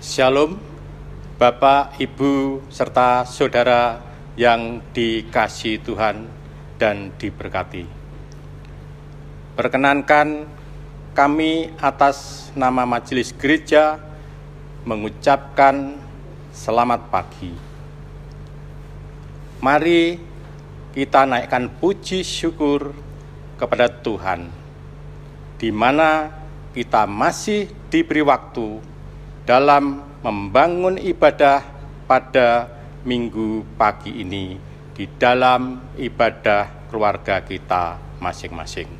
Shalom, Bapak, Ibu, serta saudara yang dikasihi Tuhan dan diberkati. Perkenankan kami atas nama Majelis Gereja mengucapkan selamat pagi. Mari kita naikkan puji syukur kepada Tuhan, di mana kita masih diberi waktu dalam membangun ibadah pada minggu pagi ini di dalam ibadah keluarga kita masing-masing.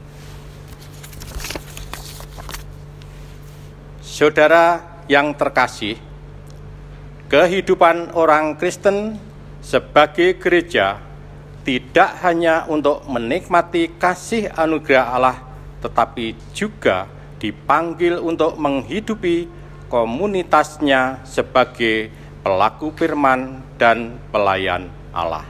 Saudara yang terkasih, kehidupan orang Kristen sebagai gereja tidak hanya untuk menikmati kasih anugerah Allah, tetapi juga dipanggil untuk menghidupi komunitasnya sebagai pelaku firman dan pelayan Allah.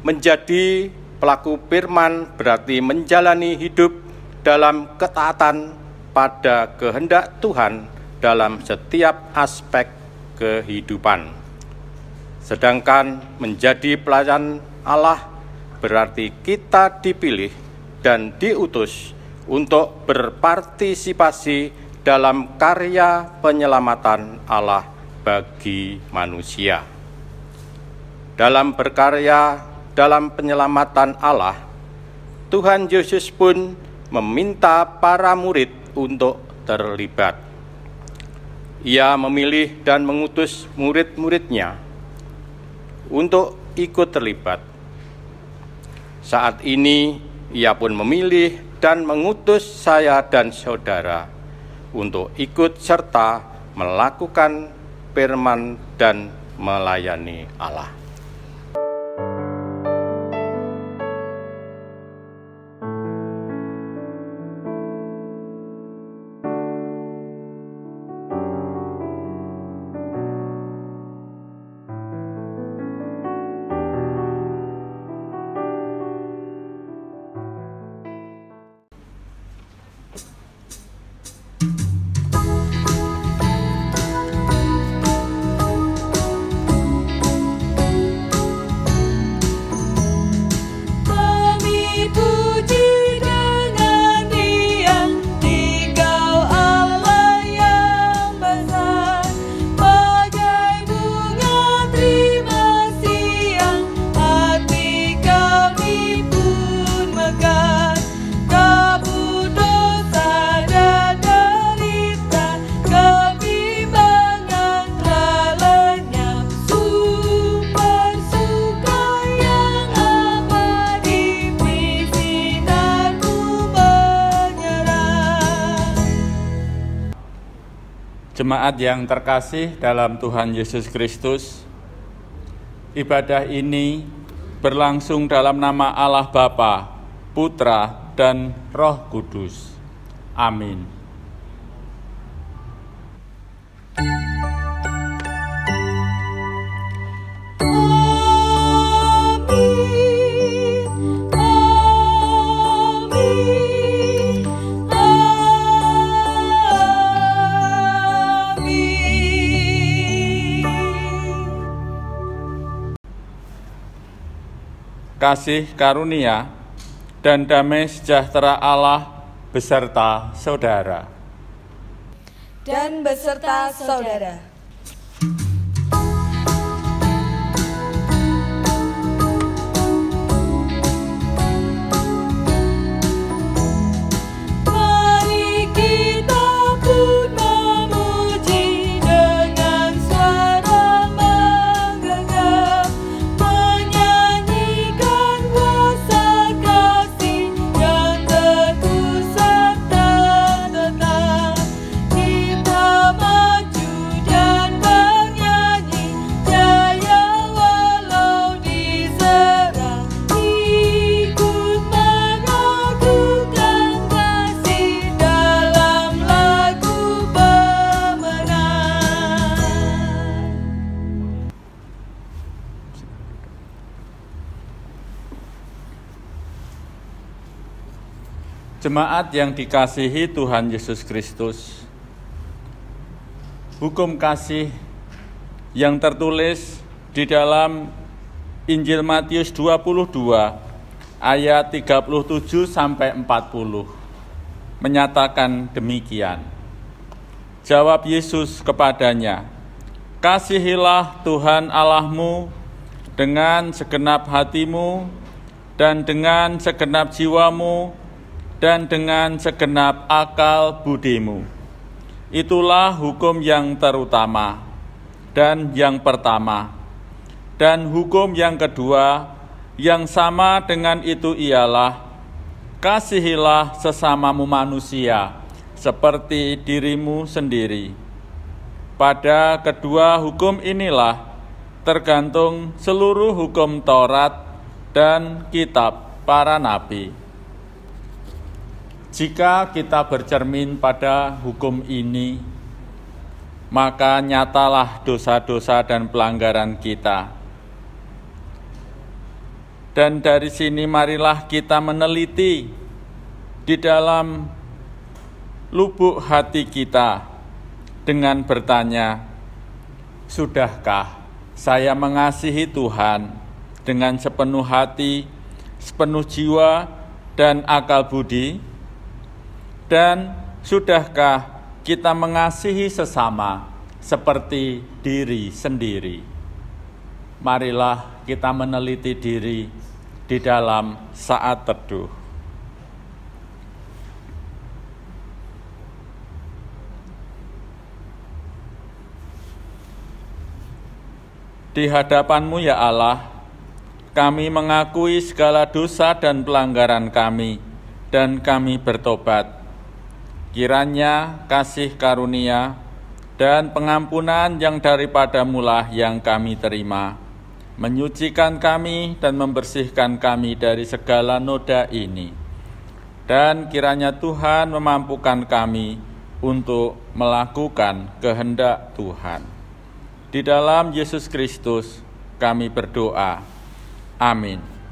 Menjadi pelaku firman berarti menjalani hidup dalam ketaatan pada kehendak Tuhan dalam setiap aspek kehidupan. Sedangkan menjadi pelayan Allah berarti kita dipilih dan diutus untuk berpartisipasi dalam karya penyelamatan Allah bagi manusia. Dalam berkarya dalam penyelamatan Allah, Tuhan Yesus pun meminta para murid untuk terlibat. Ia memilih dan mengutus murid-muridnya untuk ikut terlibat. Saat ini, ia pun memilih dan mengutus saya dan saudara untuk ikut serta melakukan firman dan melayani Allah. Jemaat yang terkasih dalam Tuhan Yesus Kristus, ibadah ini berlangsung dalam nama Allah Bapa, Putra, dan Roh Kudus. Amin. Kasih karunia dan damai sejahtera Allah beserta saudara. Dan beserta saudara. Jemaat yang dikasihi Tuhan Yesus Kristus, hukum kasih yang tertulis di dalam Injil Matius 22 ayat 37 sampai 40 menyatakan demikian. Jawab Yesus kepadanya, "Kasihilah Tuhan Allahmu dengan segenap hatimu dan dengan segenap jiwamu dan dengan segenap akal budimu. Itulah hukum yang terutama dan yang pertama. Dan hukum yang kedua yang sama dengan itu ialah, kasihilah sesamamu manusia seperti dirimu sendiri. Pada kedua hukum inilah tergantung seluruh hukum Taurat dan kitab para nabi." Jika kita bercermin pada hukum ini, maka nyatalah dosa-dosa dan pelanggaran kita. Dan dari sini marilah kita meneliti di dalam lubuk hati kita dengan bertanya, sudahkah saya mengasihi Tuhan dengan sepenuh hati, sepenuh jiwa, dan akal budi? Dan sudahkah kita mengasihi sesama seperti diri sendiri? Marilah kita meneliti diri di dalam saat teduh. Di hadapan-Mu ya Allah, kami mengakui segala dosa dan pelanggaran kami, dan kami bertobat. Kiranya kasih karunia dan pengampunan yang daripada-Mu lah yang kami terima, menyucikan kami dan membersihkan kami dari segala noda ini. Dan kiranya Tuhan memampukan kami untuk melakukan kehendak Tuhan. Di dalam Yesus Kristus kami berdoa. Amin.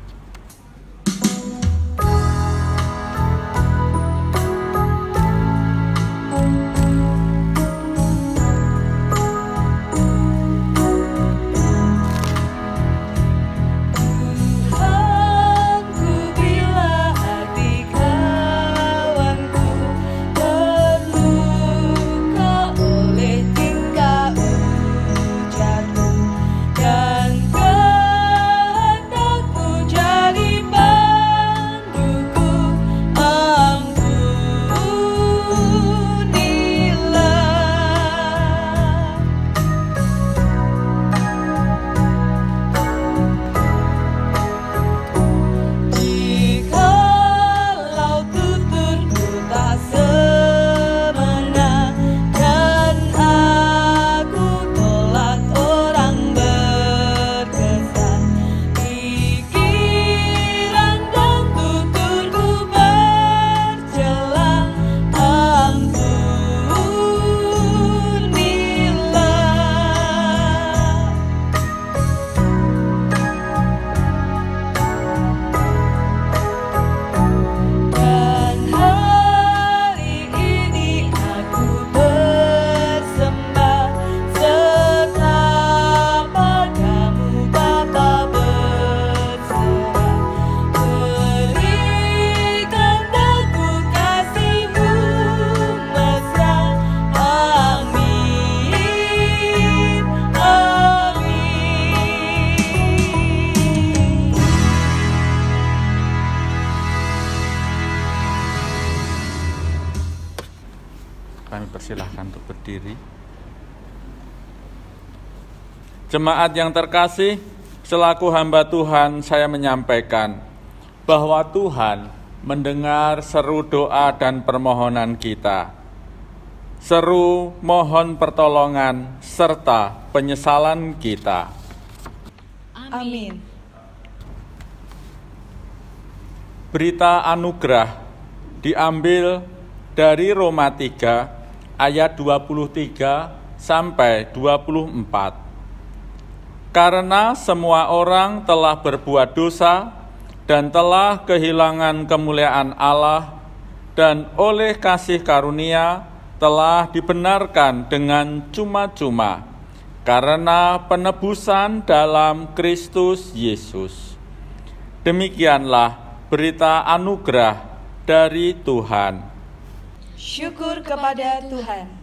Kami persilahkan untuk berdiri. Jemaat yang terkasih, selaku hamba Tuhan, saya menyampaikan bahwa Tuhan mendengar seru doa dan permohonan kita. Seru mohon pertolongan serta penyesalan kita. Amin. Berita anugerah diambil dari Roma 3 ayat 23 sampai 24. Karena semua orang telah berbuat dosa dan telah kehilangan kemuliaan Allah, dan oleh kasih karunia telah dibenarkan dengan cuma-cuma karena penebusan dalam Kristus Yesus. Demikianlah berita anugerah dari Tuhan. Syukur kepada Tuhan.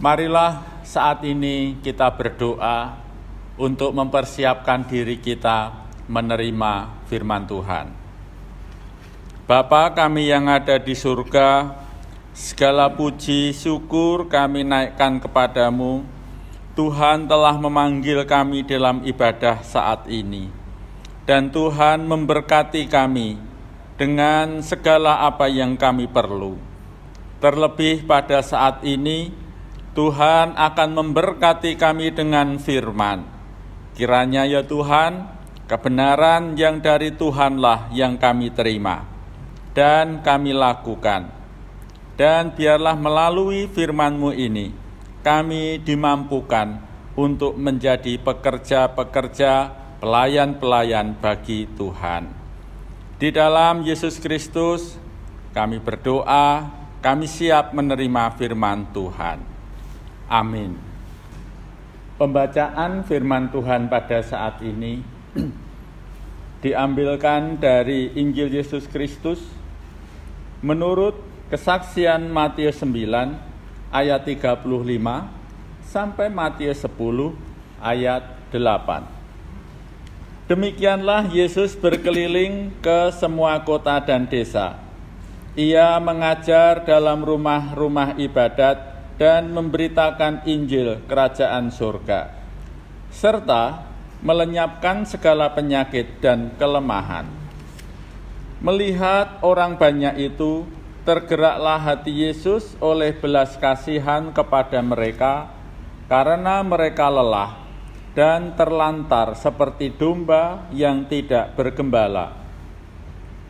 Marilah saat ini kita berdoa untuk mempersiapkan diri kita menerima firman Tuhan. Bapa kami yang ada di surga, segala puji syukur kami naikkan kepadamu. Tuhan telah memanggil kami dalam ibadah saat ini. Dan Tuhan memberkati kami dengan segala apa yang kami perlu. Terlebih pada saat ini, Tuhan akan memberkati kami dengan firman. Kiranya ya Tuhan, kebenaran yang dari Tuhanlah yang kami terima dan kami lakukan. Dan biarlah melalui firman-Mu ini, kami dimampukan untuk menjadi pekerja-pekerja, pelayan-pelayan bagi Tuhan. Di dalam Yesus Kristus, kami berdoa, kami siap menerima firman Tuhan. Amin. Pembacaan firman Tuhan pada saat ini diambilkan dari Injil Yesus Kristus menurut kesaksian Matius 9 ayat 35 sampai Matius 10 ayat 8. Demikianlah Yesus berkeliling ke semua kota dan desa. Ia mengajar dalam rumah-rumah ibadat dan memberitakan Injil Kerajaan Surga, serta melenyapkan segala penyakit dan kelemahan. Melihat orang banyak itu, tergeraklah hati Yesus oleh belas kasihan kepada mereka, karena mereka lelah dan terlantar seperti domba yang tidak bergembala.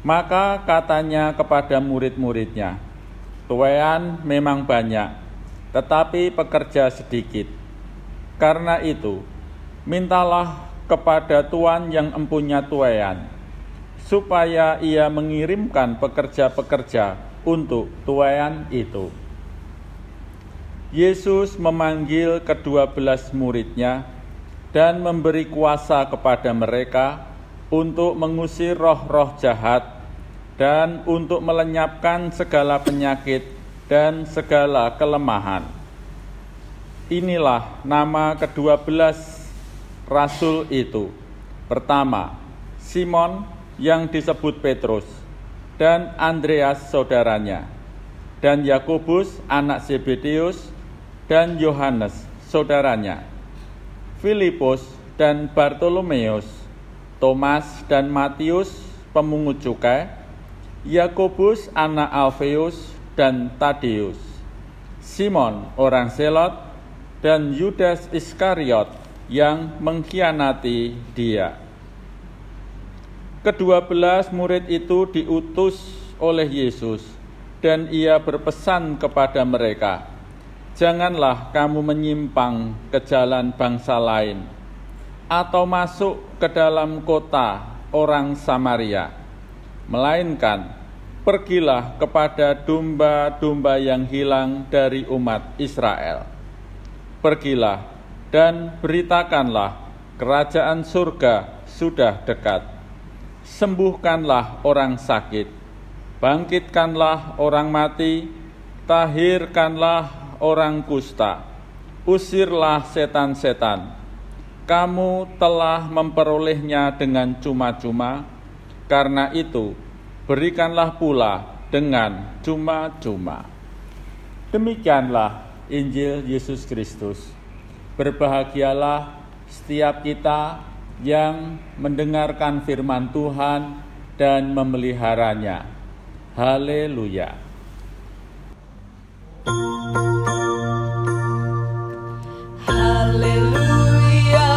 Maka katanya kepada murid-muridnya, "Tuaian memang banyak, tetapi pekerja sedikit. Karena itu, mintalah kepada Tuan yang empunya tuaian, supaya ia mengirimkan pekerja-pekerja untuk tuaian itu. Yesus memanggil ke-12 muridnya dan memberi kuasa kepada mereka untuk mengusir roh-roh jahat dan untuk melenyapkan segala penyakit dan segala kelemahan. Inilah nama ke-12 rasul itu. Pertama, Simon yang disebut Petrus, dan Andreas saudaranya, dan Yakobus anak Zebedeus, dan Yohanes saudaranya, Filipus dan Bartolomeus, Thomas dan Matius pemungut cukai, Yakobus anak Alfeus dan Tadeus, Simon orang Zelot, dan Yudas Iskariot yang mengkhianati dia. Ke-12 murid itu diutus oleh Yesus, dan ia berpesan kepada mereka, "Janganlah kamu menyimpang ke jalan bangsa lain, atau masuk ke dalam kota orang Samaria, melainkan pergilah kepada domba-domba yang hilang dari umat Israel. Pergilah dan beritakanlah kerajaan surga sudah dekat. Sembuhkanlah orang sakit, bangkitkanlah orang mati, tahirkanlah orang kusta, usirlah setan-setan. Kamu telah memperolehnya dengan cuma-cuma, karena itu berikanlah pula dengan cuma-cuma." Demikianlah Injil Yesus Kristus. Berbahagialah setiap kita yang mendengarkan firman Tuhan dan memeliharanya. Haleluya. Haleluya,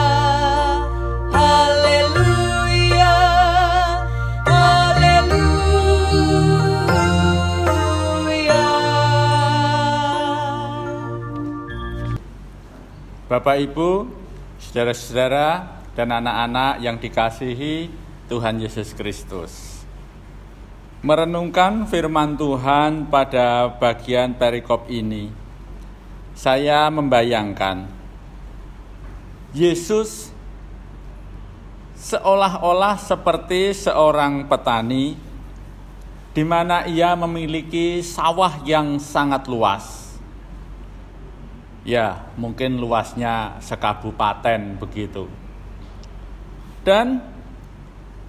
haleluya, haleluya. Bapak, Ibu, saudara-saudara, dan anak-anak yang dikasihi Tuhan Yesus Kristus. Merenungkan firman Tuhan pada bagian perikop ini, saya membayangkan Yesus seolah-olah seperti seorang petani di mana ia memiliki sawah yang sangat luas. Ya, mungkin luasnya sekabupaten begitu. Dan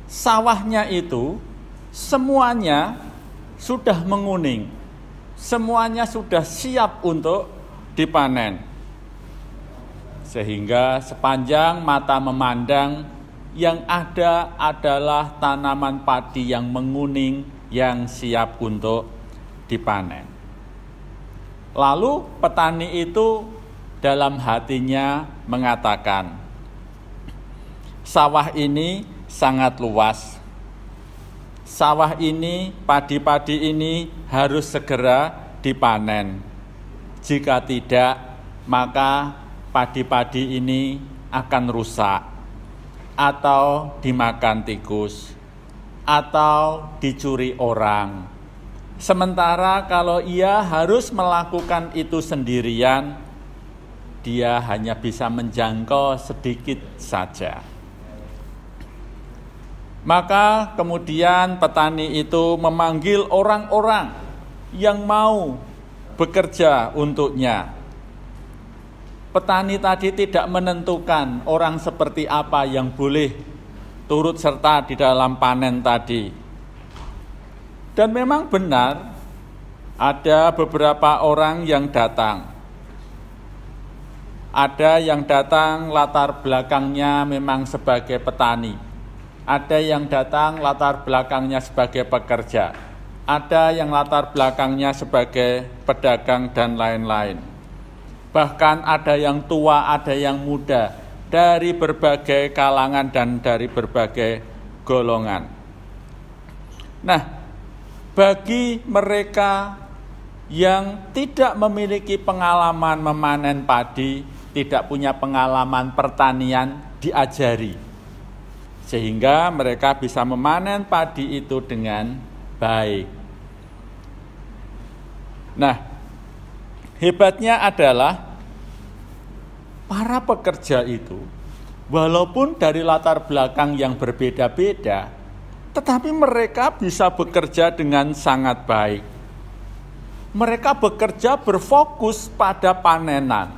sawahnya itu semuanya sudah menguning. Semuanya sudah siap untuk dipanen. Sehingga sepanjang mata memandang, yang ada adalah tanaman padi yang menguning yang siap untuk dipanen. Lalu petani itu dalam hatinya mengatakan, "Sawah ini sangat luas. Sawah ini, padi-padi ini harus segera dipanen. Jika tidak, maka padi-padi ini akan rusak, atau dimakan tikus, atau dicuri orang. Sementara kalau ia harus melakukan itu sendirian, dia hanya bisa menjangkau sedikit saja." Maka kemudian petani itu memanggil orang-orang yang mau bekerja untuknya. Petani tadi tidak menentukan orang seperti apa yang boleh turut serta di dalam panen tadi. Dan memang benar, ada beberapa orang yang datang. Ada yang datang latar belakangnya memang sebagai petani. Ada yang datang latar belakangnya sebagai pekerja. Ada yang latar belakangnya sebagai pedagang dan lain-lain. Bahkan ada yang tua, ada yang muda, dari berbagai kalangan dan dari berbagai golongan. Nah, bagi mereka yang tidak memiliki pengalaman memanen padi, tidak punya pengalaman pertanian, diajari. sehingga mereka bisa memanen padi itu dengan baik. Nah, hebatnya adalah para pekerja itu, walaupun dari latar belakang yang berbeda-beda, tetapi mereka bisa bekerja dengan sangat baik. Mereka bekerja berfokus pada panenan.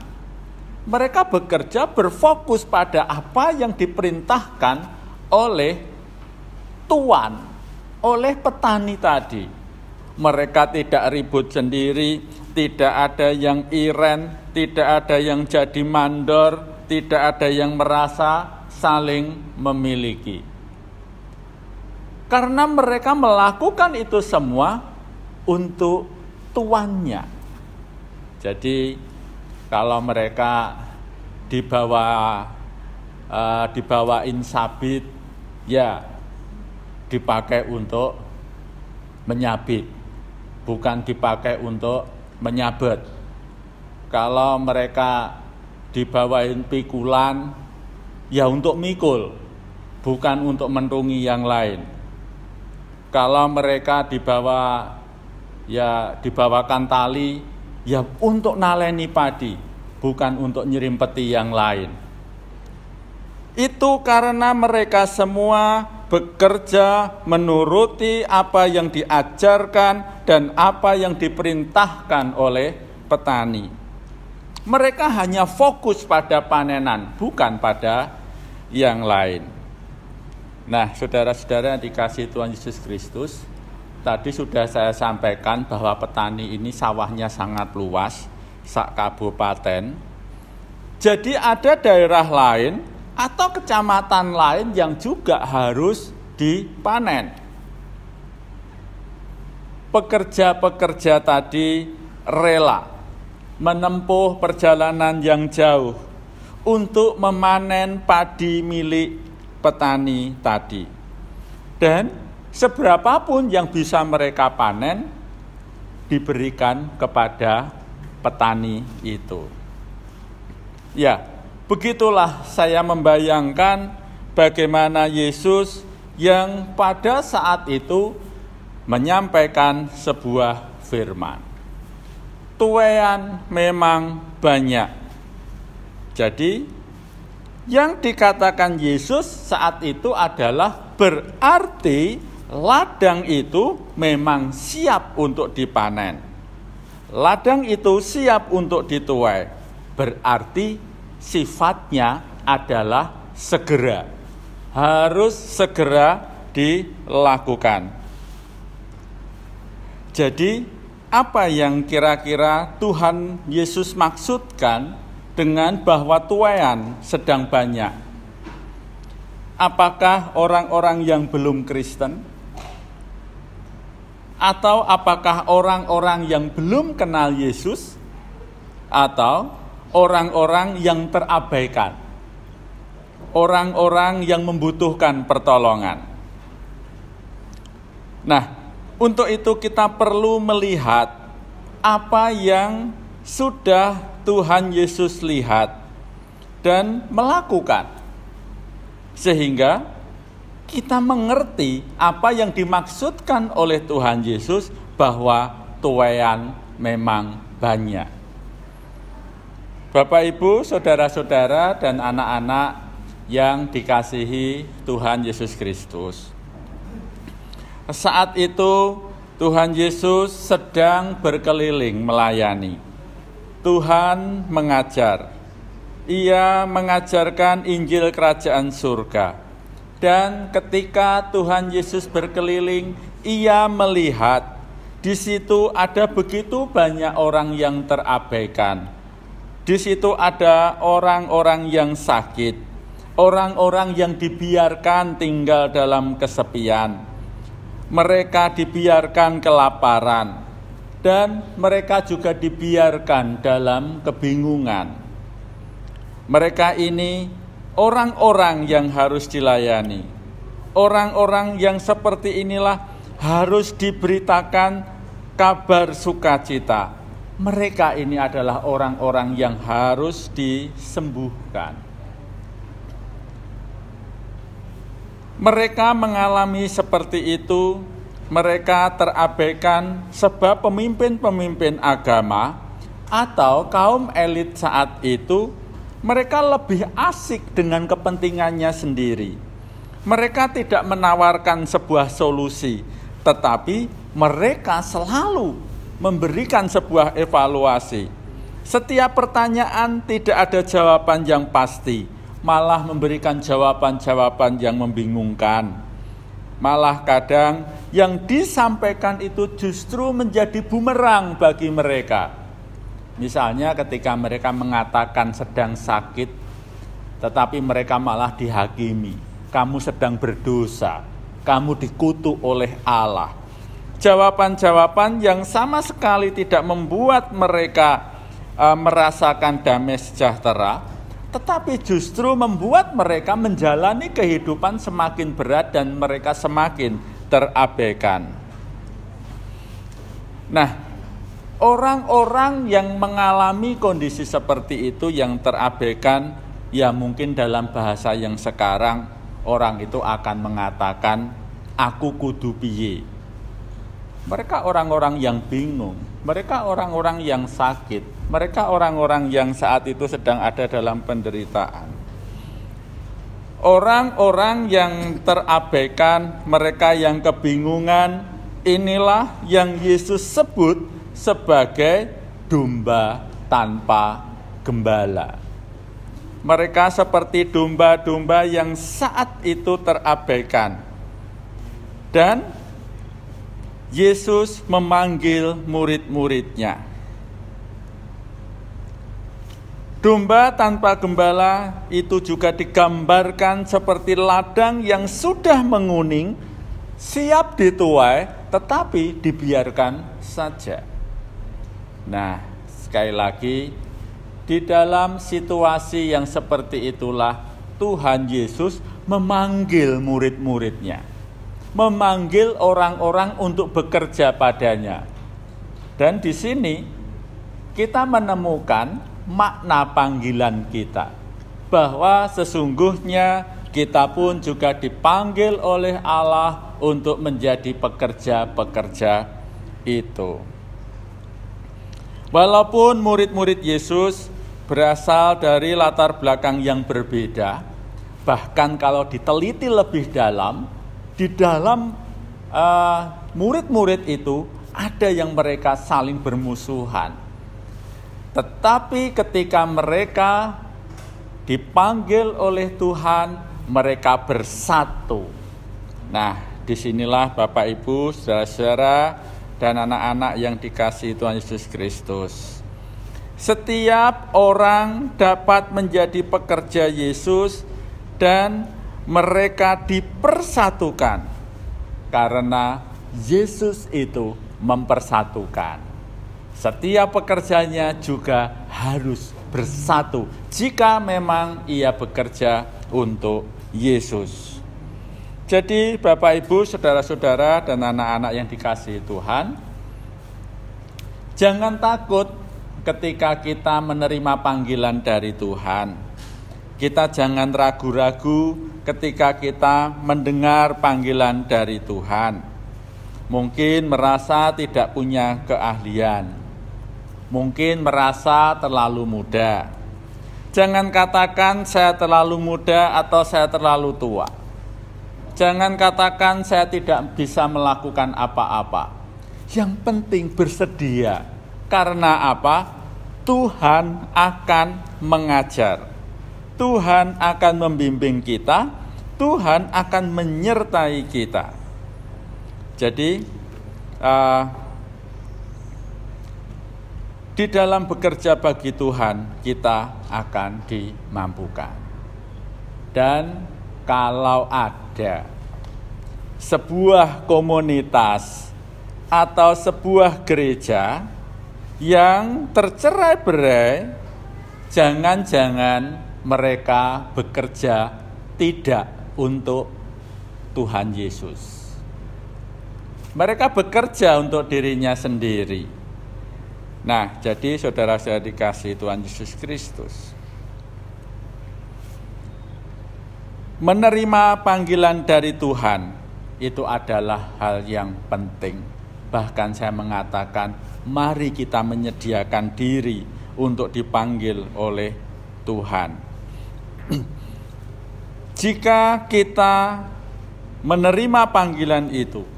Mereka bekerja berfokus pada apa yang diperintahkan oleh tuan, oleh petani tadi. Mereka tidak ribut sendiri, tidak ada yang iren, tidak ada yang jadi mandor, tidak ada yang merasa saling memiliki. Karena mereka melakukan itu semua untuk tuannya. Jadi kalau mereka dibawain sabit, ya dipakai untuk menyabit, bukan dipakai untuk menyabet. Kalau mereka dibawain pikulan, ya untuk mikul, bukan untuk mentungi yang lain. Kalau mereka dibawakan tali, ya untuk naleni padi, bukan untuk nyerimpeti yang lain. Itu karena mereka semua bekerja menuruti apa yang diajarkan dan apa yang diperintahkan oleh petani. Mereka hanya fokus pada panenan, bukan pada yang lain. Nah, saudara-saudara yang dikasihi Tuhan Yesus Kristus, tadi sudah saya sampaikan bahwa petani ini sawahnya sangat luas, sak kabupaten. Jadi ada daerah lain atau kecamatan lain yang juga harus dipanen. Pekerja-pekerja tadi rela menempuh perjalanan yang jauh untuk memanen padi milik petani tadi. Dan seberapapun yang bisa mereka panen diberikan kepada petani itu. Ya, begitulah saya membayangkan bagaimana Yesus yang pada saat itu menyampaikan sebuah firman. Tuaian memang banyak. Jadi yang dikatakan Yesus saat itu adalah berarti ladang itu memang siap untuk dipanen. Ladang itu siap untuk dituai. Berarti sifatnya adalah segera. Harus segera dilakukan. Jadi apa yang kira-kira Tuhan Yesus maksudkan dengan bahwa tuaian sedang banyak? Apakah orang-orang yang belum Kristen? Atau apakah orang-orang yang belum kenal Yesus? Atau orang-orang yang terabaikan? Orang-orang yang membutuhkan pertolongan? Nah, untuk itu kita perlu melihat apa yang sudah Tuhan Yesus lihat dan melakukan. Sehingga kita mengerti apa yang dimaksudkan oleh Tuhan Yesus bahwa tuaian memang banyak. Bapak, Ibu, saudara-saudara, dan anak-anak yang dikasihi Tuhan Yesus Kristus. Saat itu Tuhan Yesus sedang berkeliling melayani. Tuhan mengajar. Ia mengajarkan Injil Kerajaan Surga. Dan ketika Tuhan Yesus berkeliling, ia melihat di situ ada begitu banyak orang yang terabaikan. Di situ ada orang-orang yang sakit, orang-orang yang dibiarkan tinggal dalam kesepian. Mereka dibiarkan kelaparan, dan mereka juga dibiarkan dalam kebingungan. Mereka ini orang-orang yang harus dilayani. Orang-orang yang seperti inilah harus diberitakan kabar sukacita. Mereka ini adalah orang-orang yang harus disembuhkan. Mereka mengalami seperti itu, mereka terabaikan sebab pemimpin-pemimpin agama atau kaum elit saat itu, mereka lebih asik dengan kepentingannya sendiri. Mereka tidak menawarkan sebuah solusi, tetapi mereka selalu memberikan sebuah evaluasi. Setiap pertanyaan tidak ada jawaban yang pasti, malah memberikan jawaban-jawaban yang membingungkan. Malah kadang yang disampaikan itu justru menjadi bumerang bagi mereka. Misalnya ketika mereka mengatakan sedang sakit, tetapi mereka malah dihakimi. Kamu sedang berdosa, kamu dikutuk oleh Allah. Jawaban-jawaban yang sama sekali tidak membuat mereka merasakan damai sejahtera, tetapi justru membuat mereka menjalani kehidupan semakin berat dan mereka semakin terabaikan. Nah, orang-orang yang mengalami kondisi seperti itu yang terabaikan, ya mungkin dalam bahasa yang sekarang orang itu akan mengatakan, aku kudu piye. Mereka orang-orang yang bingung, mereka orang-orang yang sakit, mereka orang-orang yang saat itu sedang ada dalam penderitaan. Orang-orang yang terabaikan, mereka yang kebingungan, inilah yang Yesus sebut sebagai domba tanpa gembala. Mereka seperti domba-domba yang saat itu terabaikan. Dan Yesus memanggil murid-muridnya. Domba tanpa gembala itu juga digambarkan seperti ladang yang sudah menguning, siap dituai, tetapi dibiarkan saja. Nah, sekali lagi, di dalam situasi yang seperti itulah Tuhan Yesus memanggil murid-muridnya, memanggil orang-orang untuk bekerja padanya. Dan di sini kita menemukan makna panggilan kita, bahwa sesungguhnya kita pun juga dipanggil oleh Allah untuk menjadi pekerja-pekerja itu. Walaupun murid-murid Yesus berasal dari latar belakang yang berbeda, bahkan kalau diteliti lebih dalam, di dalam murid-murid itu ada yang mereka saling bermusuhan. Tetapi ketika mereka dipanggil oleh Tuhan, mereka bersatu. Nah, disinilah Bapak Ibu, saudara-saudara, dan anak-anak yang dikasihi Tuhan Yesus Kristus. Setiap orang dapat menjadi pekerja Yesus dan mereka dipersatukan karena Yesus itu mempersatukan. Setiap pekerjanya juga harus bersatu jika memang ia bekerja untuk Yesus. Jadi Bapak Ibu, saudara-saudara dan anak-anak yang dikasihi Tuhan, jangan takut ketika kita menerima panggilan dari Tuhan. Kita jangan ragu-ragu ketika kita mendengar panggilan dari Tuhan. Mungkin merasa tidak punya keahlian, mungkin merasa terlalu muda. Jangan katakan saya terlalu muda atau saya terlalu tua. Jangan katakan saya tidak bisa melakukan apa-apa. Yang penting bersedia. Karena apa? Tuhan akan mengajar. Tuhan akan membimbing kita. Tuhan akan menyertai kita. Jadi, di dalam bekerja bagi Tuhan, kita akan dimampukan. Dan kalau ada sebuah komunitas atau sebuah gereja yang tercerai-berai, jangan-jangan mereka bekerja tidak untuk Tuhan Yesus. Mereka bekerja untuk dirinya sendiri. Nah, jadi saudara-saudara dikasihi Tuhan Yesus Kristus, Menerima panggilan dari Tuhan itu adalah hal yang penting. Bahkan saya mengatakan, mari kita menyediakan diri untuk dipanggil oleh Tuhan. Jika kita menerima panggilan itu,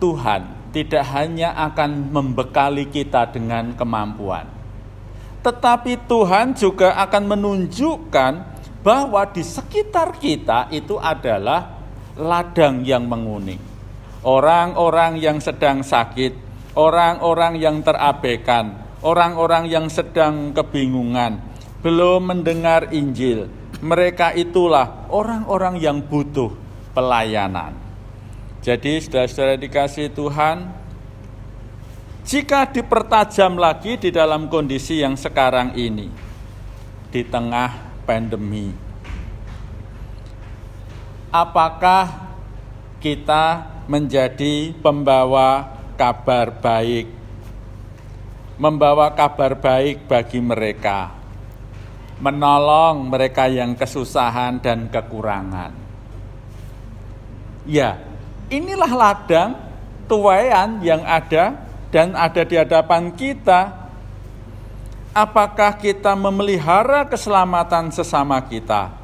Tuhan tidak hanya akan membekali kita dengan kemampuan, tetapi Tuhan juga akan menunjukkan bahwa di sekitar kita itu adalah ladang yang menguning. Orang-orang yang sedang sakit, orang-orang yang terabaikan, orang-orang yang sedang kebingungan, belum mendengar Injil. Mereka itulah orang-orang yang butuh pelayanan. Jadi saudara-saudara dikasihi Tuhan, jika dipertajam lagi di dalam kondisi yang sekarang ini, di tengah pandemi, apakah kita menjadi pembawa kabar baik, membawa kabar baik bagi mereka, menolong mereka yang kesusahan dan kekurangan? Ya, inilah ladang tuaian yang ada dan ada di hadapan kita. Apakah kita memelihara keselamatan sesama kita?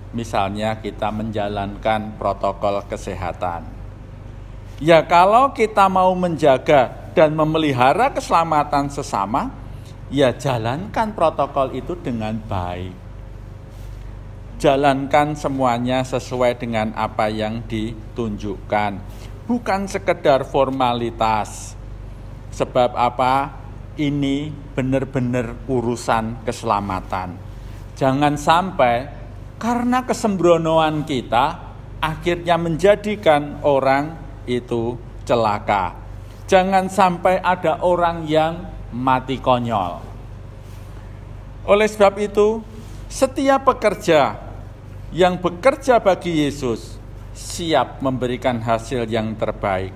Misalnya kita menjalankan protokol kesehatan. Ya, kalau kita mau menjaga dan memelihara keselamatan sesama, ya jalankan protokol itu dengan baik. Jalankan semuanya sesuai dengan apa yang ditunjukkan. Bukan sekedar formalitas. Sebab apa? Ini benar-benar urusan keselamatan. Jangan sampai karena kesembronoan kita akhirnya menjadikan orang itu celaka. Jangan sampai ada orang yang mati konyol. Oleh sebab itu, setiap pekerja yang bekerja bagi Yesus siap memberikan hasil yang terbaik,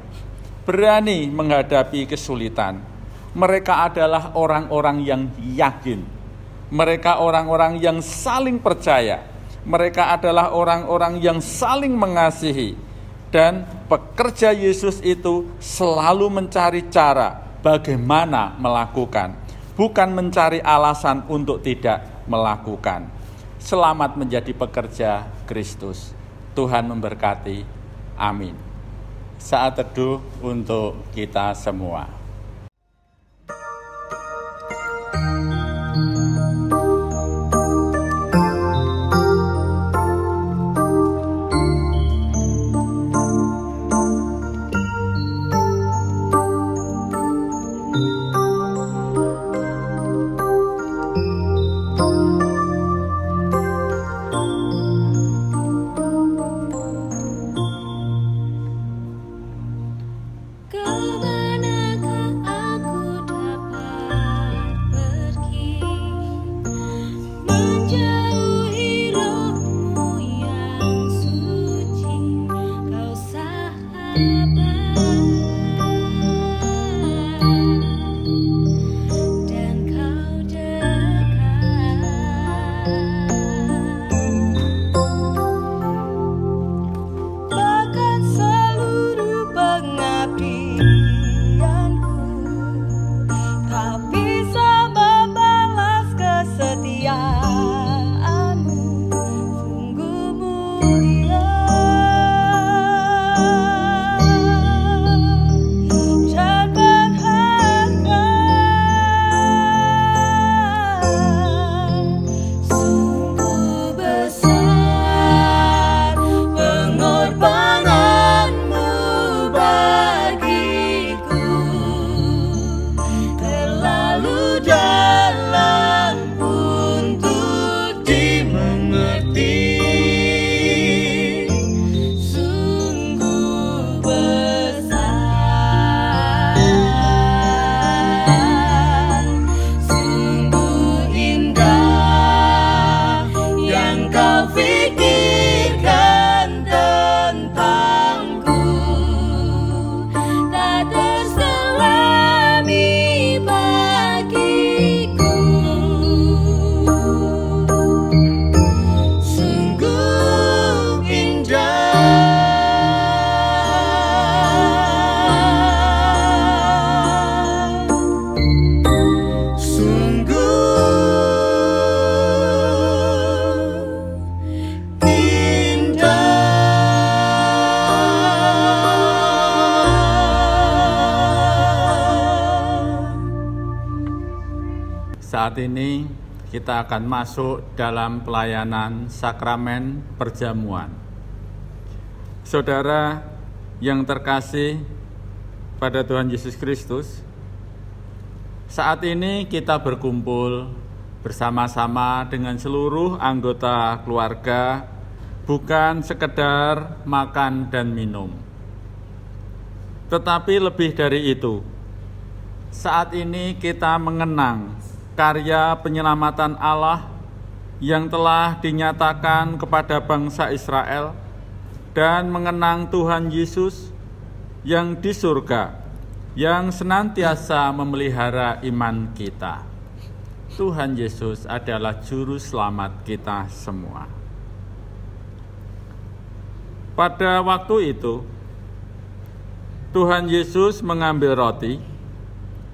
berani menghadapi kesulitan. Mereka adalah orang-orang yang yakin. Mereka orang-orang yang saling percaya. Mereka adalah orang-orang yang saling mengasihi. Dan pekerja Yesus itu selalu mencari cara bagaimana melakukan, bukan mencari alasan untuk tidak melakukan. Selamat menjadi pekerja Kristus. Tuhan memberkati. Amin. Saat teduh untuk kita semua. Kemana saat ini kita akan masuk dalam pelayanan sakramen perjamuan. Saudara yang terkasih pada Tuhan Yesus Kristus, saat ini kita berkumpul bersama-sama dengan seluruh anggota keluarga, bukan sekedar makan dan minum. Tetapi lebih dari itu, saat ini kita mengenang karya penyelamatan Allah yang telah dinyatakan kepada bangsa Israel dan mengenang Tuhan Yesus yang di surga, yang senantiasa memelihara iman kita. Tuhan Yesus adalah juru selamat kita semua. Pada waktu itu, Tuhan Yesus mengambil roti,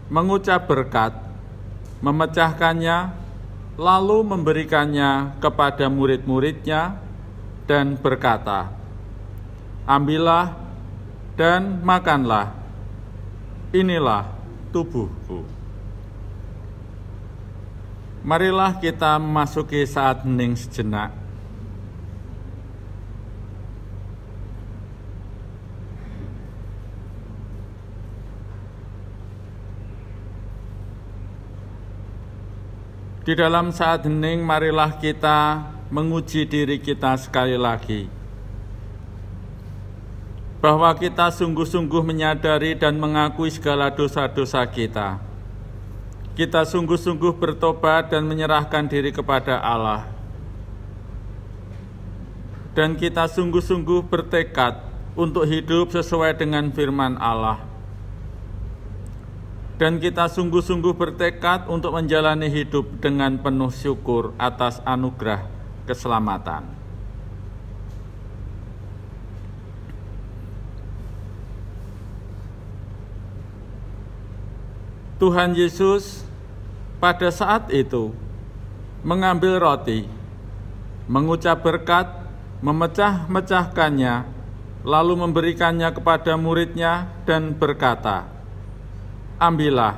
mengucap berkat, memecahkannya, lalu memberikannya kepada murid-muridnya dan berkata, "Ambillah dan makanlah, inilah tubuhku." Marilah kita memasuki saat hening sejenak. Di dalam saat hening, marilah kita menguji diri kita sekali lagi, bahwa kita sungguh-sungguh menyadari dan mengakui segala dosa-dosa kita. Kita sungguh-sungguh bertobat dan menyerahkan diri kepada Allah. Dan kita sungguh-sungguh bertekad untuk hidup sesuai dengan firman Allah. Dan kita sungguh-sungguh bertekad untuk menjalani hidup dengan penuh syukur atas anugerah keselamatan. Tuhan Yesus pada saat itu mengambil roti, mengucap berkat, memecah-mecahkannya, lalu memberikannya kepada muridnya dan berkata, "Ambillah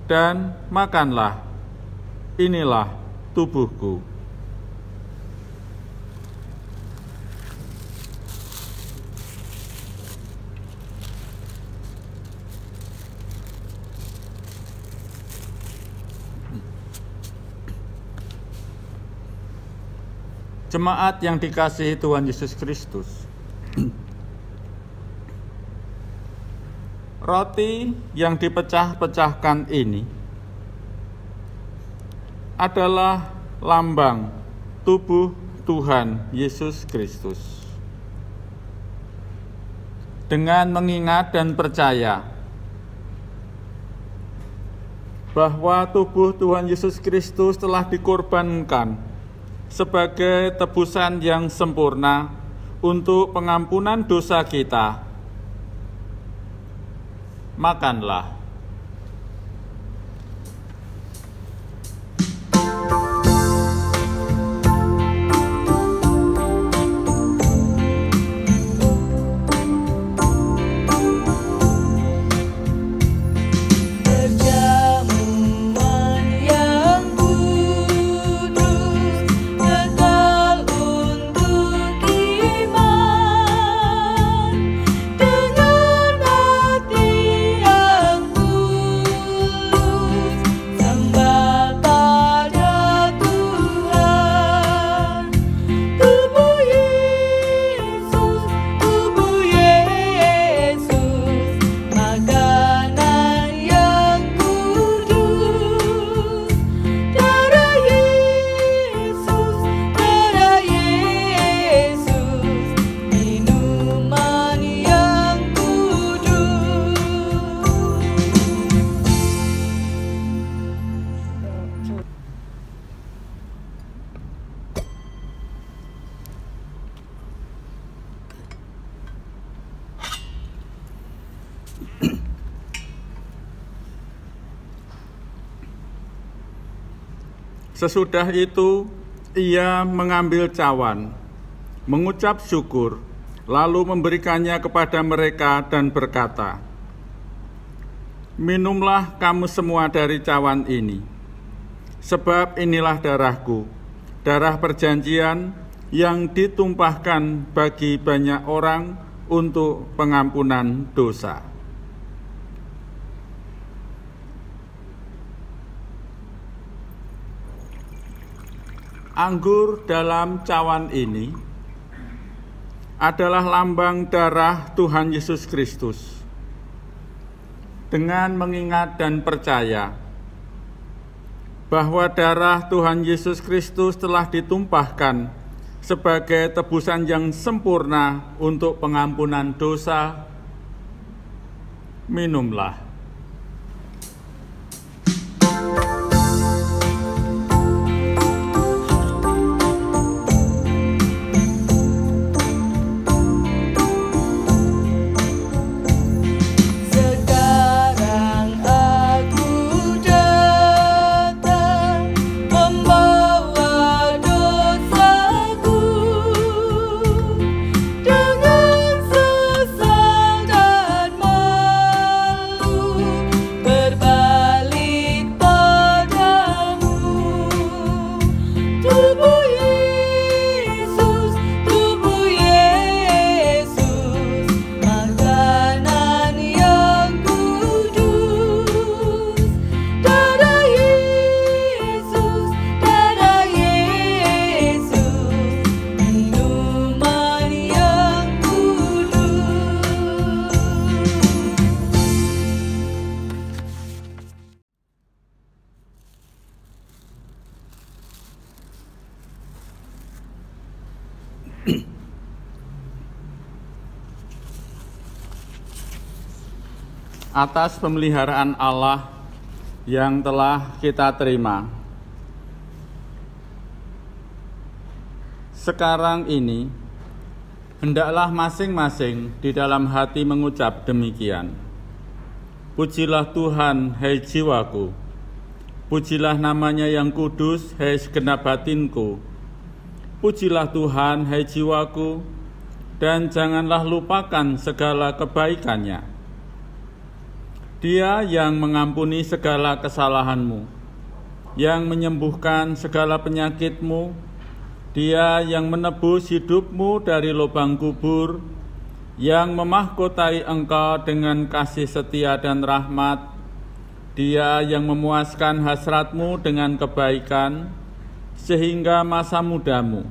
dan makanlah, inilah tubuhku." Jemaat yang dikasihi Tuhan Yesus Kristus, roti yang dipecah-pecahkan ini adalah lambang tubuh Tuhan Yesus Kristus. Dengan mengingat dan percaya bahwa tubuh Tuhan Yesus Kristus telah dikorbankan sebagai tebusan yang sempurna untuk pengampunan dosa kita, makanlah. Sesudah itu, ia mengambil cawan, mengucap syukur, lalu memberikannya kepada mereka dan berkata, "Minumlah kamu semua dari cawan ini. Sebab inilah darahku, darah perjanjian yang ditumpahkan bagi banyak orang untuk pengampunan dosa. Anggur dalam cawan ini adalah lambang darah Tuhan Yesus Kristus. Dengan mengingat dan percaya bahwa darah Tuhan Yesus Kristus telah ditumpahkan sebagai tebusan yang sempurna untuk pengampunan dosa, minumlah. Atas pemeliharaan Allah yang telah kita terima, sekarang ini hendaklah masing-masing di dalam hati mengucap demikian. Pujilah Tuhan, hai jiwaku. Pujilah namanya yang kudus, hai segenap batinku. Pujilah Tuhan, hai jiwaku, dan janganlah lupakan segala kebaikannya. Dia yang mengampuni segala kesalahanmu, yang menyembuhkan segala penyakitmu, Dia yang menebus hidupmu dari lubang kubur, yang memahkotai engkau dengan kasih setia dan rahmat, Dia yang memuaskan hasratmu dengan kebaikan, sehingga masa mudamu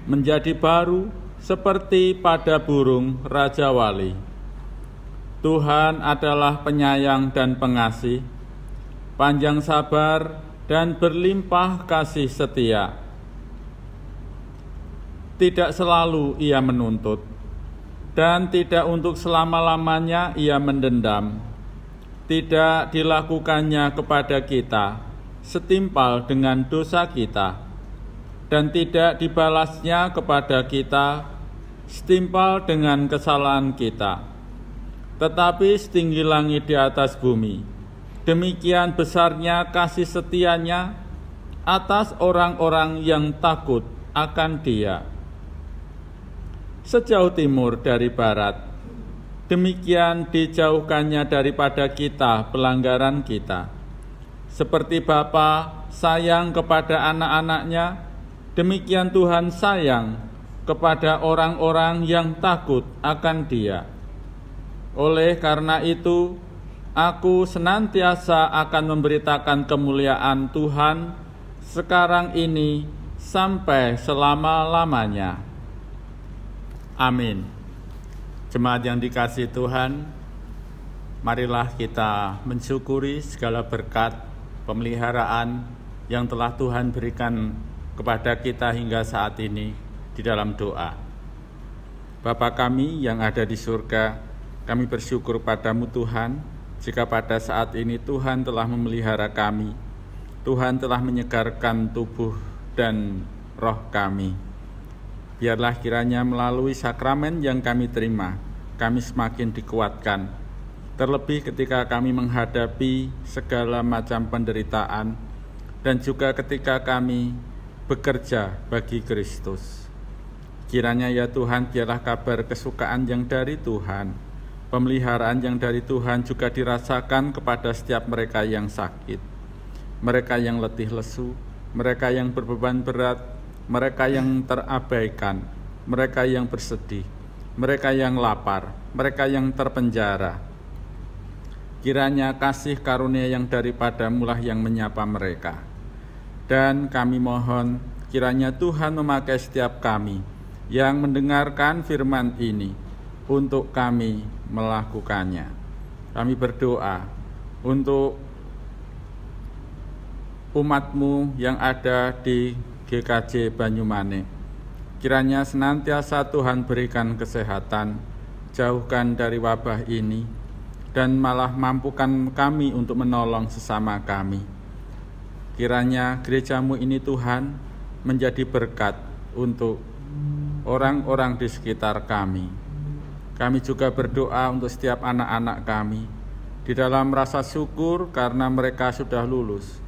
menjadi baru seperti pada burung Raja Wali. Tuhan adalah penyayang dan pengasih, panjang sabar dan berlimpah kasih setia. Tidak selalu Ia menuntut, dan tidak untuk selama-lamanya Ia mendendam. Tidak dilakukannya kepada kita setimpal dengan dosa kita, dan tidak dibalasnya kepada kita setimpal dengan kesalahan kita. Tetapi setinggi langit di atas bumi, demikian besarnya kasih setianya atas orang-orang yang takut akan Dia. Sejauh timur dari barat, demikian dijauhkannya daripada kita pelanggaran kita. Seperti Bapa sayang kepada anak-anaknya, demikian Tuhan sayang kepada orang-orang yang takut akan Dia. Oleh karena itu, aku senantiasa akan memberitakan kemuliaan Tuhan sekarang ini sampai selama-lamanya. Amin. Jemaat yang dikasihi Tuhan, marilah kita mensyukuri segala berkat pemeliharaan yang telah Tuhan berikan kepada kita hingga saat ini di dalam doa. Bapa kami yang ada di surga, kami bersyukur padamu Tuhan, jika pada saat ini Tuhan telah memelihara kami, Tuhan telah menyegarkan tubuh dan roh kami. Biarlah kiranya melalui sakramen yang kami terima, kami semakin dikuatkan, terlebih ketika kami menghadapi segala macam penderitaan, dan juga ketika kami bekerja bagi Kristus. Kiranya ya Tuhan, biarlah kabar kesukaan yang dari Tuhan, pemeliharaan yang dari Tuhan juga dirasakan kepada setiap mereka yang sakit. mereka yang letih lesu, mereka yang berbeban berat, mereka yang terabaikan, mereka yang bersedih, mereka yang lapar, mereka yang terpenjara. Kiranya kasih karunia yang daripadamu-lah yang menyapa mereka. Dan kami mohon kiranya Tuhan memakai setiap kami yang mendengarkan firman ini untuk kami melakukannya. Kami berdoa untuk umat-Mu yang ada di GKJ Banyumane. Kiranya senantiasa Tuhan berikan kesehatan, jauhkan dari wabah ini, dan malah mampukan kami untuk menolong sesama kami. Kiranya gereja-Mu ini Tuhan menjadi berkat untuk orang-orang di sekitar kami. Kami juga berdoa untuk setiap anak-anak kami di dalam rasa syukur karena mereka sudah lulus,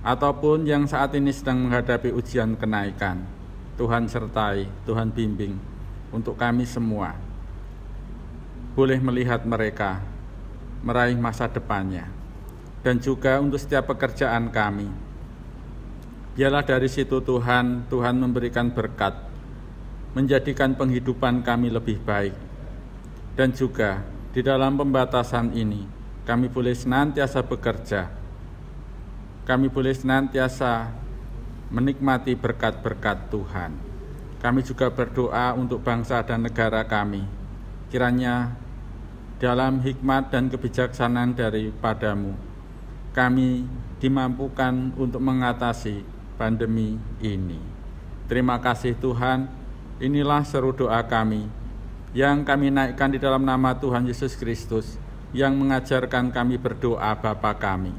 ataupun yang saat ini sedang menghadapi ujian kenaikan. Tuhan sertai, Tuhan bimbing untuk kami semua boleh melihat mereka meraih masa depannya, dan juga untuk setiap pekerjaan kami. Biarlah dari situ Tuhan memberikan berkat, menjadikan penghidupan kami lebih baik. Dan juga di dalam pembatasan ini, kami boleh senantiasa bekerja. Kami boleh senantiasa menikmati berkat-berkat Tuhan. Kami juga berdoa untuk bangsa dan negara kami. Kiranya dalam hikmat dan kebijaksanaan daripadamu, kami dimampukan untuk mengatasi pandemi ini. Terima kasih Tuhan, inilah seru doa kami yang kami naikkan di dalam nama Tuhan Yesus Kristus yang mengajarkan kami berdoa Bapa kami.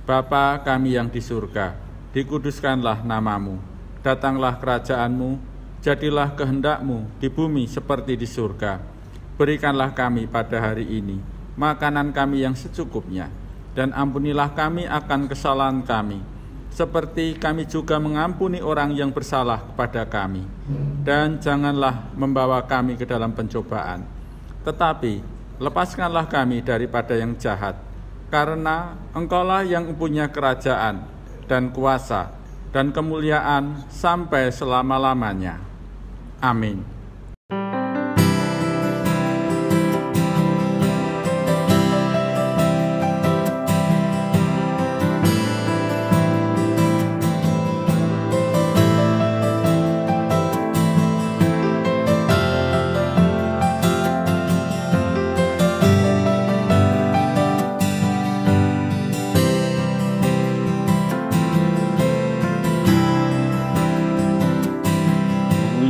Bapa kami yang di surga, dikuduskanlah namamu, datanglah kerajaan-Mu, jadilah kehendak-Mu di bumi seperti di surga. Berikanlah kami pada hari ini makanan kami yang secukupnya, dan ampunilah kami akan kesalahan kami, seperti kami juga mengampuni orang yang bersalah kepada kami. Dan janganlah membawa kami ke dalam pencobaan, tetapi lepaskanlah kami daripada yang jahat, karena Engkaulah yang mempunyai kerajaan dan kuasa dan kemuliaan sampai selama-lamanya. Amin.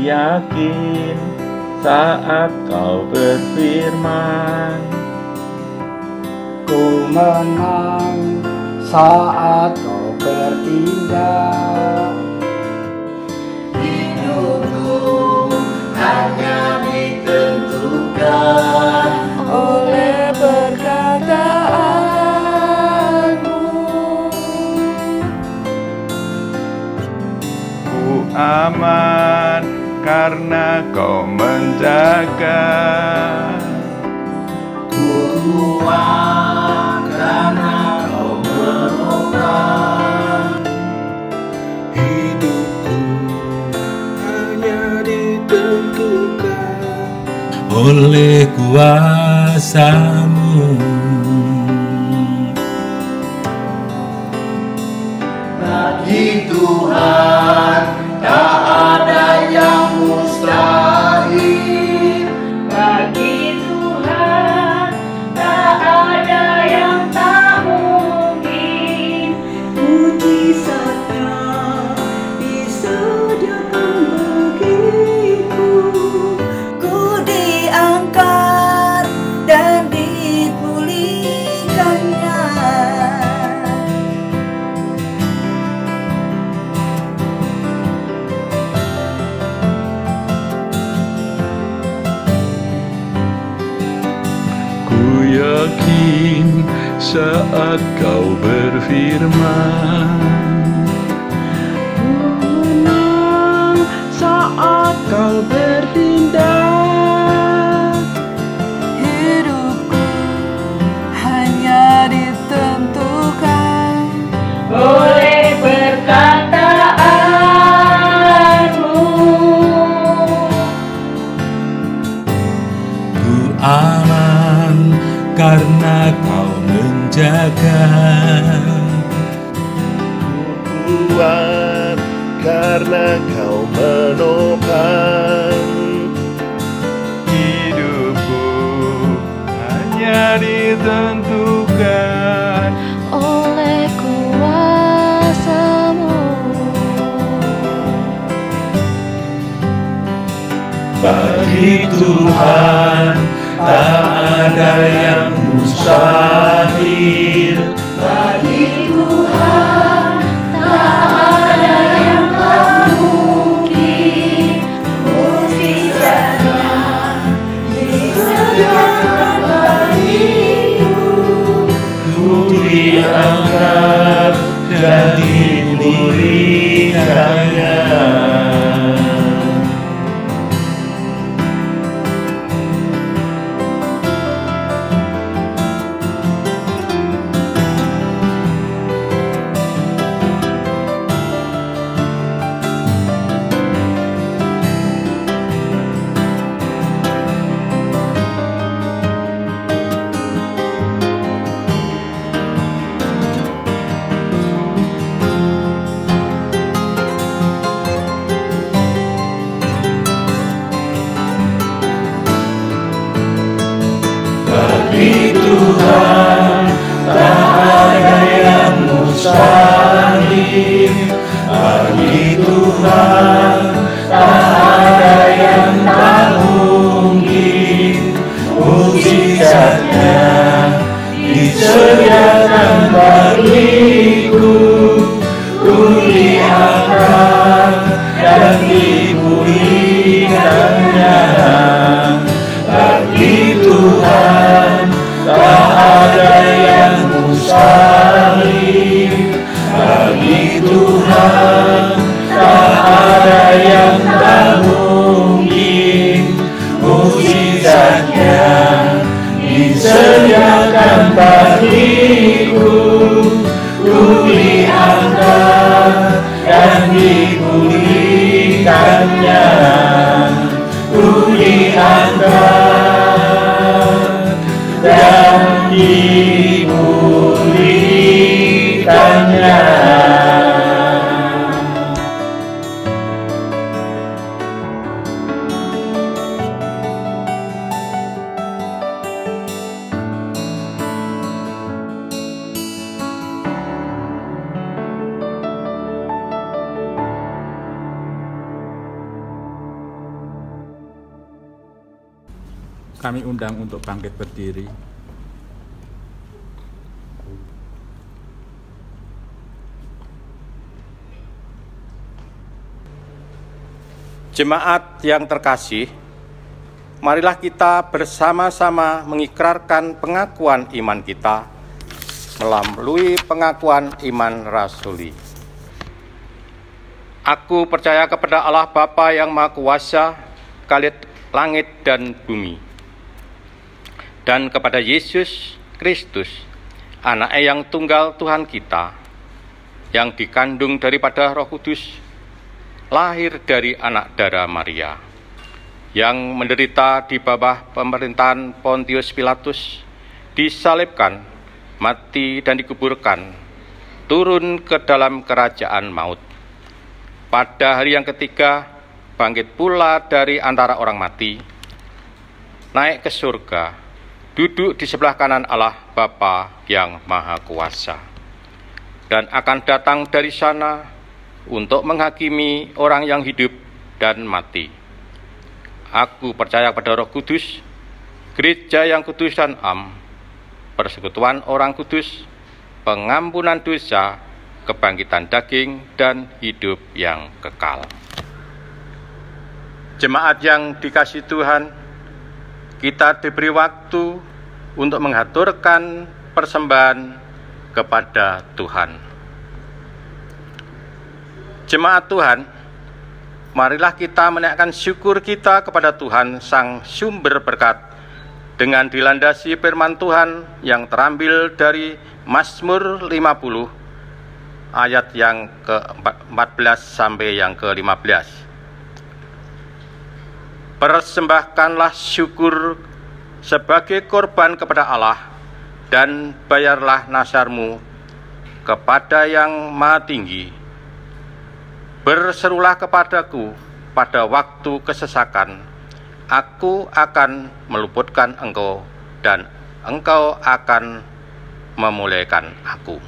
Yakin saat kau berfirman, ku menang saat kau bertindak. Hidupku hanya ditentukan oleh perkataanmu. ku aman karena kau menjaga. Ku kuat karena kau merubah. Hidupku hanya ditentukan oleh kuasa-Mu. Bagi Tuhan tak ada yang mustahil. Bagi Tuhan tak ada yang tak mungkin. Mujizatnya disediakan bagiku. Ku diangkat dan dipulihkannya. Yakin saat kau berfirman, Menang saat kau bertindak. Hidupku hanya ditentukan oleh aman karena Kau menjaga. Kuat karena Kau menopang. Hidupku hanya ditentukan oleh kuasa-Mu. Bagi Tuhan tak ada yang mustahil. Bagi Tuhan tak ada yang tak mungkin. Mukjizatnya disediakan bagiku. Ku diangkat dan dipulihkannya. Bagi Tuhan tak ada yang mustahil. Bagi Tuhan tak ada yang tak mungkin. Mukjizatnya disediakan bagiku. Ku diangkat dan dipulihkannya. Bagi Tuhan tak ada yang mustahil. Bagi Tuhan tak ada yang tak mungkin. Mukjizatnya disediakan bagiku. Ku diangkat dan dipulihkannya. Ku diangkat dan dipulihkannya. Kami undang untuk bangkit berdiri. Jemaat yang terkasih, marilah kita bersama-sama mengikrarkan pengakuan iman kita melalui pengakuan iman rasuli. Aku percaya kepada Allah Bapa yang Maha Kuasa, Khalid langit dan bumi, dan kepada Yesus Kristus, Anak-Nya yang tunggal Tuhan kita, yang dikandung daripada Roh Kudus, lahir dari anak darah Maria, yang menderita di bawah pemerintahan Pontius Pilatus, disalibkan, mati dan dikuburkan, turun ke dalam kerajaan maut. Pada hari yang ketiga, bangkit pula dari antara orang mati, naik ke surga, duduk di sebelah kanan Allah Bapa yang Maha Kuasa, dan akan datang dari sana untuk menghakimi orang yang hidup dan mati. Aku percaya pada Roh Kudus, gereja yang kudus dan am, persekutuan orang kudus, pengampunan dosa, kebangkitan daging, dan hidup yang kekal. Jemaat yang dikasihi Tuhan, kita diberi waktu untuk mengaturkan persembahan kepada Tuhan. Jemaat Tuhan, marilah kita menaikkan syukur kita kepada Tuhan Sang Sumber Berkat dengan dilandasi firman Tuhan yang terambil dari Mazmur 50 ayat yang ke-14 sampai yang ke-15. Persembahkanlah syukur sebagai korban kepada Allah, dan bayarlah nasarmu kepada Yang Maha Tinggi. Berserulah kepadaku pada waktu kesesakan, aku akan meluputkan engkau, dan engkau akan memulihkan aku.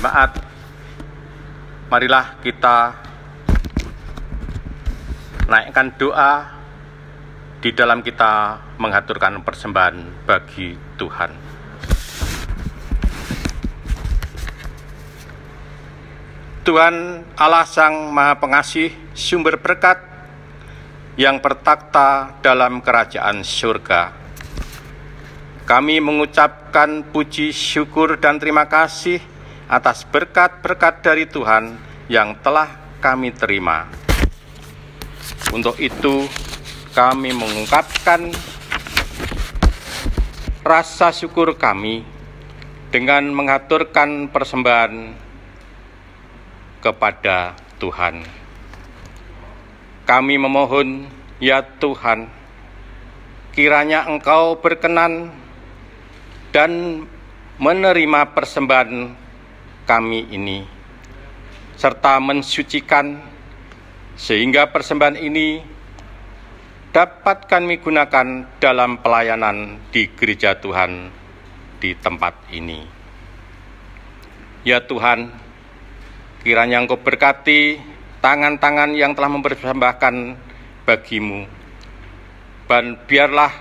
Jemaat, marilah kita naikkan doa di dalam kita mengaturkan persembahan bagi Tuhan. Tuhan Allah Sang Maha Pengasih, sumber berkat yang bertakhta dalam kerajaan surga, kami mengucapkan puji, syukur, dan terima kasih atas berkat-berkat dari Tuhan yang telah kami terima. Untuk itu, kami mengungkapkan rasa syukur kami dengan mengaturkan persembahan kepada Tuhan. Kami memohon, ya Tuhan, kiranya Engkau berkenan dan menerima persembahan kami ini, serta mensucikan, sehingga persembahan ini dapat kami gunakan dalam pelayanan di gereja Tuhan di tempat ini. Ya Tuhan, kiranya Engkau berkati tangan-tangan yang telah mempersembahkan bagimu, dan biarlah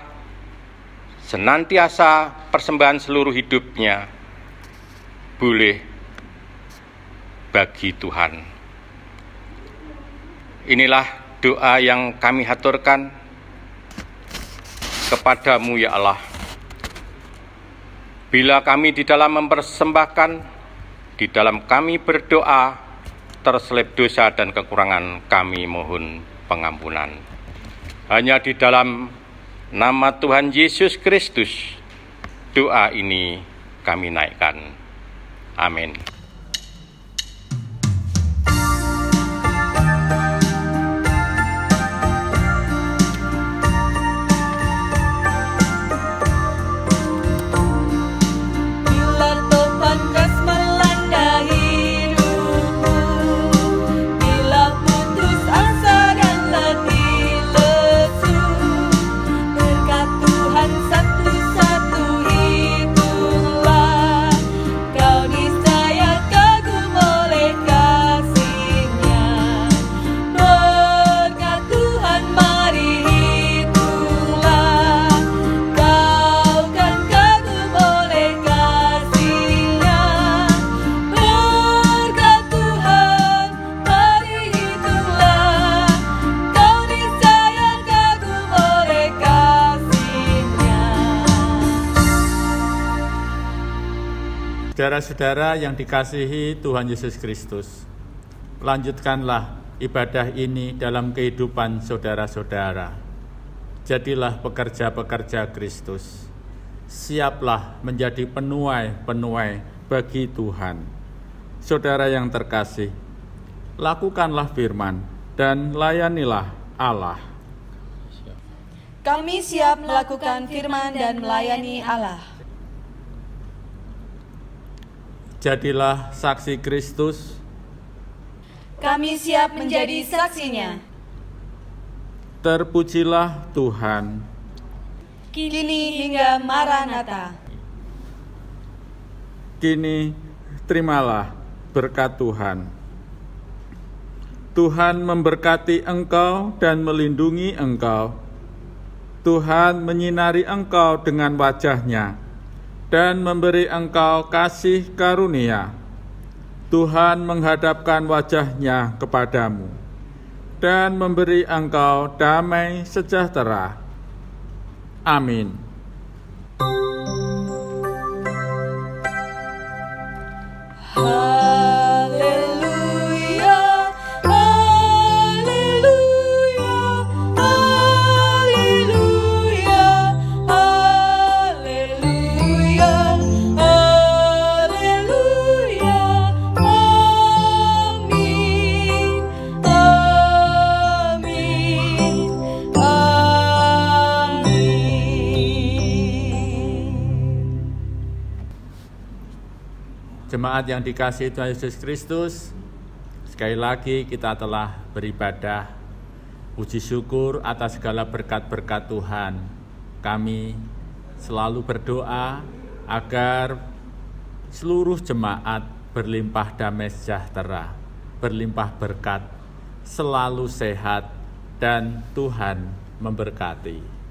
senantiasa persembahan seluruh hidupnya boleh bagi Tuhan. Inilah doa yang kami haturkan kepadamu, ya Allah. Bila kami di dalam mempersembahkan, di dalam kami berdoa, terselip dosa dan kekurangan, kami mohon pengampunan. Hanya di dalam nama Tuhan Yesus Kristus, doa ini kami naikkan. Amin. Satu-satu itulah kau niscaya Saudara-saudara yang dikasihi Tuhan Yesus Kristus, lanjutkanlah ibadah ini dalam kehidupan saudara-saudara. Jadilah pekerja-pekerja Kristus. Siaplah menjadi penuai-penuai bagi Tuhan. Saudara yang terkasih, lakukanlah firman dan layanilah Allah. Kami siap melakukan firman dan melayani Allah. Jadilah saksi Kristus. Kami siap menjadi saksinya. Terpujilah Tuhan. Kini hingga Maranatha. Kini terimalah berkat Tuhan. Tuhan memberkati engkau dan melindungi engkau. Tuhan menyinari engkau dengan wajah-Nya dan memberi engkau kasih karunia. Tuhan menghadapkan wajah-Nya kepadamu dan memberi engkau damai sejahtera. Amin. Jemaat yang dikasihi Tuhan Yesus Kristus, sekali lagi kita telah beribadah. Puji syukur atas segala berkat-berkat Tuhan. Kami selalu berdoa agar seluruh jemaat berlimpah damai sejahtera, berlimpah berkat, selalu sehat, dan Tuhan memberkati.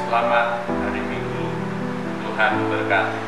Selamat hari Minggu, Tuhan memberkati.